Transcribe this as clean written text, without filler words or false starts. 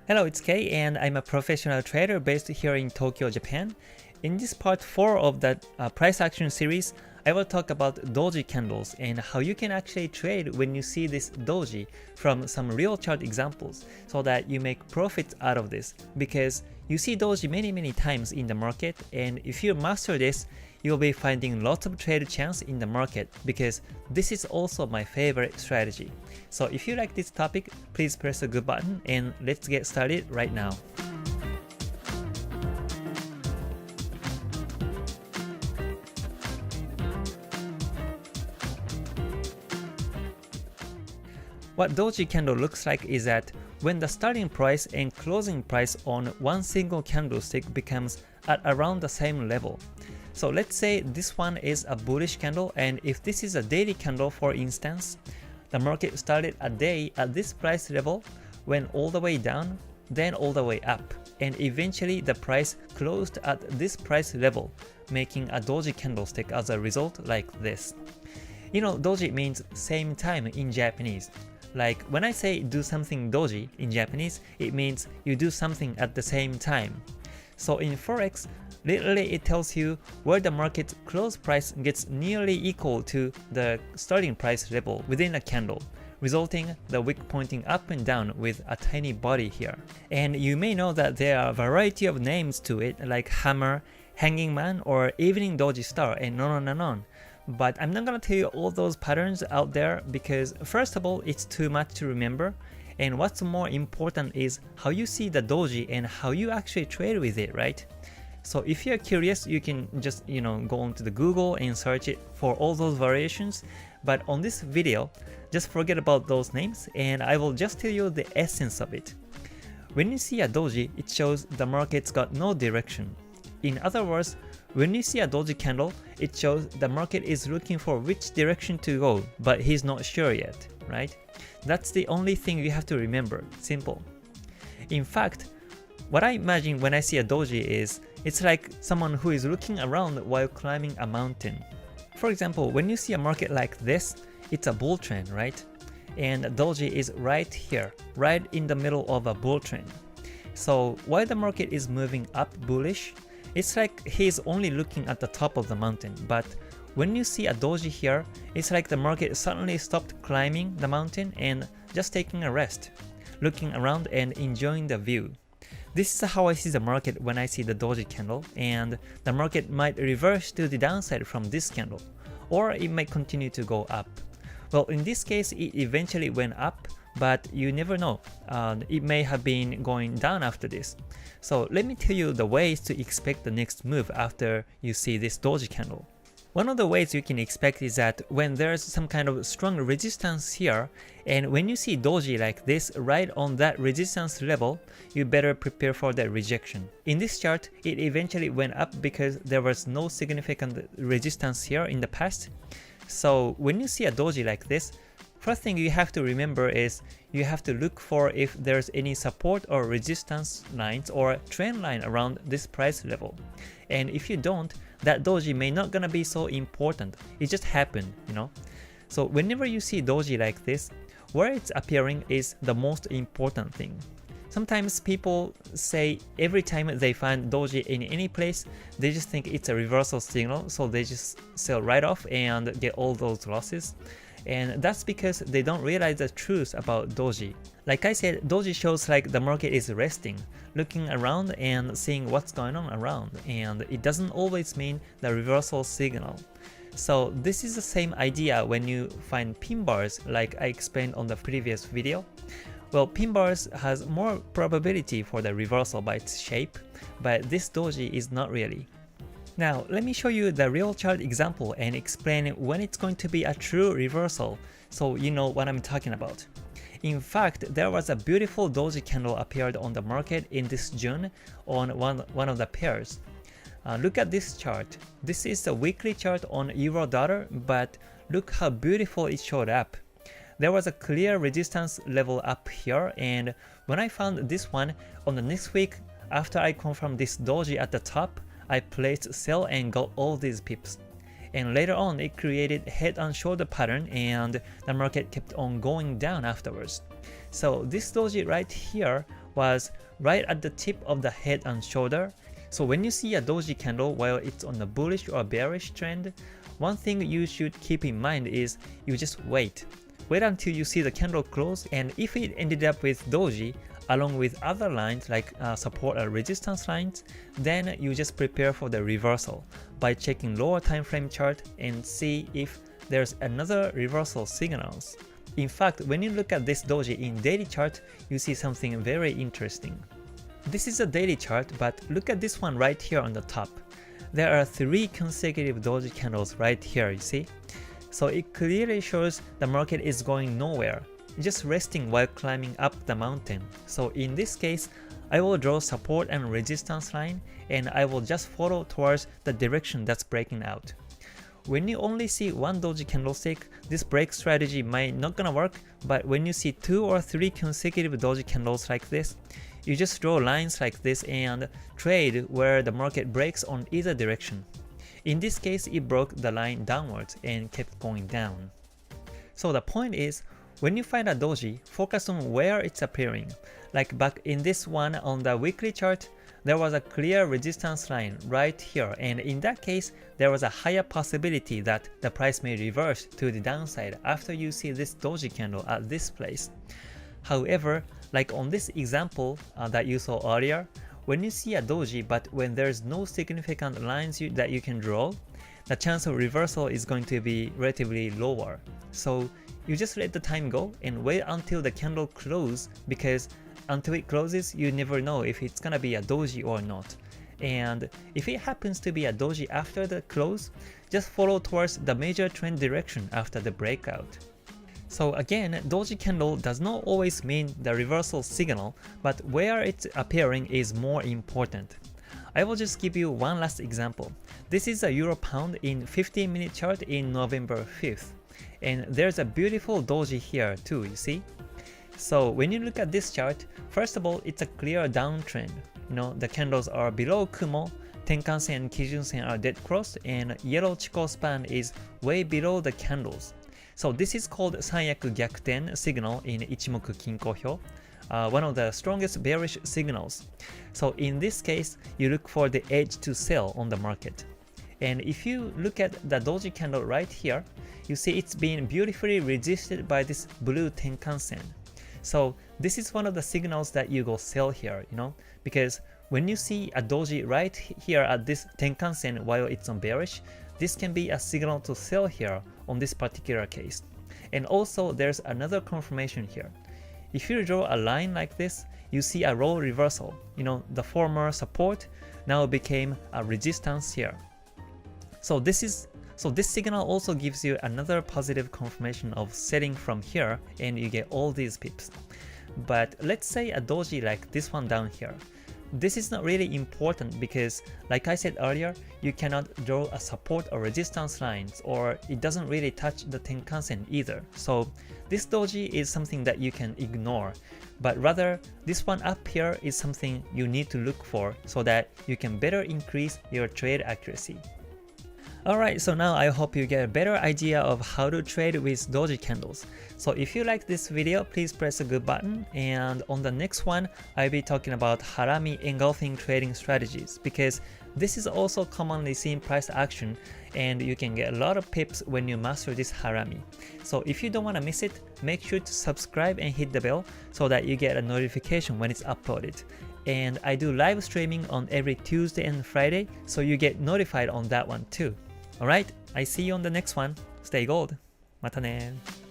Hello, it's Kei and I'm a professional trader based here in Tokyo, Japan. In this part 4 of the price action series, I will talk about Doji candles and how you can actually trade when you see this Doji from some real chart examples so that you make profits out of this, because you see Doji many times in the market, and if you master this, you'll be finding lots of trade chance in the market, because this is also my favorite strategy. So if you like this topic, please press the good button and let's get started right now. What Doji candle looks like is that when the starting price and closing price on one single candlestick becomes at around the same level. So let's say this one is a bullish candle, and if this is a daily candle, for instance, the market started a day at this price level, went all the way down, then all the way up, and eventually the price closed at this price level, making a Doji candlestick as a result like this. You know, Doji means same time in Japanese. Like when I say do something Doji in Japanese, it means you do something at the same time. So in Forex, literally it tells you where the market close price gets nearly equal to the starting price level within a candle, resulting the wick pointing up and down with a tiny body here. And you may know that there are a variety of names to it, like hammer, hanging man, or evening Doji star, and on. But I'm not gonna tell you all those patterns out there because first of all, it's too much to remember, and what's more important is how you see the Doji and how you actually trade with it, right? So if you're curious, you can just go onto the Google and search it for all those variations. But on this video, just forget about those names and I will just tell you the essence of it. When you see a Doji, it shows the market's got no direction. In other words, when you see a Doji candle, it shows the market is looking for which direction to go, but he's not sure yet, right? That's the only thing you have to remember. Simple. In fact, what I imagine when I see a Doji is, it's like someone who is looking around while climbing a mountain. For example, when you see a market like this, it's a bull trend, right? And Doji is right here, right in the middle of a bull trend. So while the market is moving up bullish, it's like he's only looking at the top of the mountain. But when you see a Doji here, it's like the market suddenly stopped climbing the mountain and just taking a rest, looking around and enjoying the view. This is how I see the market when I see the Doji candle, and the market might reverse to the downside from this candle, or it might continue to go up. Well, in this case, it eventually went up, but you never know. It may have been going down after this. So let me tell you the ways to expect the next move after you see this Doji candle. One of the ways you can expect is that when there's some kind of strong resistance here, and when you see Doji like this right on that resistance level, you better prepare for that rejection. In this chart, it eventually went up because there was no significant resistance here in the past. So when you see a Doji like this, first thing you have to remember is you have to look for if there's any support or resistance lines or trend line around this price level. And if you don't, that Doji may not gonna be so important. It just happened, So whenever you see Doji like this, where it's appearing is the most important thing. Sometimes people say every time they find Doji in any place, they just think it's a reversal signal, so they just sell right off and get all those losses. And that's because they don't realize the truth about Doji. Like I said, Doji shows like the market is resting, looking around and seeing what's going on around, and it doesn't always mean the reversal signal. So this is the same idea when you find pin bars like I explained on the previous video. Well, pin bars has more probability for the reversal by its shape, but this Doji is not really. Now, let me show you the real chart example and explain when it's going to be a true reversal, so you know what I'm talking about. In fact, there was a beautiful Doji candle appeared on the market in this June on one of the pairs. Look at this chart. This is the weekly chart on Euro dollar, but look how beautiful it showed up. There was a clear resistance level up here, and when I found this one on the next week, after I confirmed this Doji at the top, I placed sell and got all these pips. And later on, it created head and shoulder pattern and the market kept on going down afterwards. So this Doji right here was right at the tip of the head and shoulder. So when you see a doji candle while it's on a bullish or bearish trend, one thing you should keep in mind is you just wait. Wait until you see the candle close, and if it ended up with doji along with other lines like support or resistance lines, then you just prepare for the reversal by checking lower time frame chart and see if there's another reversal signals. In fact, when you look at this doji in daily chart, you see something very interesting. This is a daily chart, but look at this one right here on the top. There are 3 consecutive doji candles right here, you see? So it clearly shows the market is going nowhere, just resting while climbing up the mountain. So in this case, I will draw support and resistance line, and I will just follow towards the direction that's breaking out. When you only see one doji candlestick, this break strategy might not gonna work, but when you see 2 or 3 consecutive doji candles like this, you just draw lines like this and trade where the market breaks on either direction. In this case, it broke the line downwards and kept going down. So the point is, when you find a doji, focus on where it's appearing. Like back in this one on the weekly chart, there was a clear resistance line right here, and in that case, there was a higher possibility that the price may reverse to the downside after you see this doji candle at this place. However, like on this example that you saw earlier, when you see a doji but when there's no significant lines that you can draw, the chance of reversal is going to be relatively lower. So you just let the time go and wait until the candle closes, because until it closes, you never know if it's gonna be a doji or not. And if it happens to be a doji after the close, just follow towards the major trend direction after the breakout. So again, doji candle does not always mean the reversal signal, but where it's appearing is more important. I will just give you one last example. This is a Euro Pound in 15-minute chart in November 5th. And there's a beautiful doji here too, you see? So when you look at this chart, first of all, it's a clear downtrend. You know, the candles are below Kumo, Tenkan-sen and Kijun-sen are dead cross, and yellow Chikou span is way below the candles. So this is called Sanyaku Gyakuten signal in Ichimoku Kinko Hyo, one of the strongest bearish signals. So in this case, you look for the edge to sell on the market. And if you look at the doji candle right here, you see it's being beautifully resisted by this blue Tenkan-sen. So this is one of the signals that you go sell here, you know, because when you see a doji right here at this Tenkan-sen while it's on bearish, this can be a signal to sell here on this particular case. And also there's another confirmation here. If you draw a line like this, you see a role reversal. You know, the former support now became a resistance here. So this signal also gives you another positive confirmation of selling from here, and you get all these pips. But let's say a doji like this one down here. This is not really important because, like I said earlier, you cannot draw a support or resistance lines, or it doesn't really touch the Tenkan-sen either. So this doji is something that you can ignore, but rather this one up here is something you need to look for so that you can better increase your trade accuracy. Alright, so now I hope you get a better idea of how to trade with doji candles. So if you like this video, please press the good button, and on the next one, I'll be talking about harami engulfing trading strategies, because this is also commonly seen price action and you can get a lot of pips when you master this harami. So if you don't want to miss it, make sure to subscribe and hit the bell so that you get a notification when it's uploaded. And I do live streaming on every Tuesday and Friday, so you get notified on that one too. Alright, I see you on the next one. Stay gold. またね。